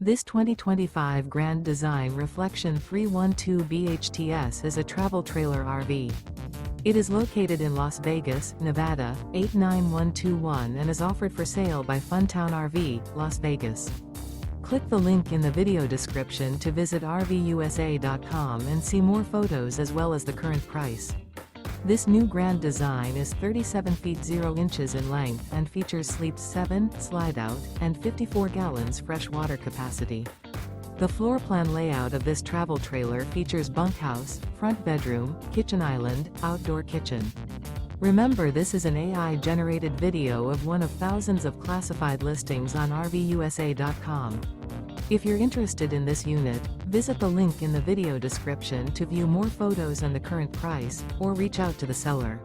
This 2025 Grand Design Reflection 312 BHTS is a travel trailer RV. It is located in Las Vegas, Nevada, 89121 and is offered for sale by Funtown RV, Las Vegas. Click the link in the video description to visit RVUSA.com and see more photos as well as the current price. This new Grand Design is 37 feet 0 inches in length and features Sleep 7, Slideout, and 54 gallons fresh water capacity. The floor plan layout of this travel trailer features bunkhouse, front bedroom, kitchen island, outdoor kitchen. Remember, this is an AI-generated video of one of thousands of classified listings on RVUSA.com. If you're interested in this unit, visit the link in the video description to view more photos and the current price, or reach out to the seller.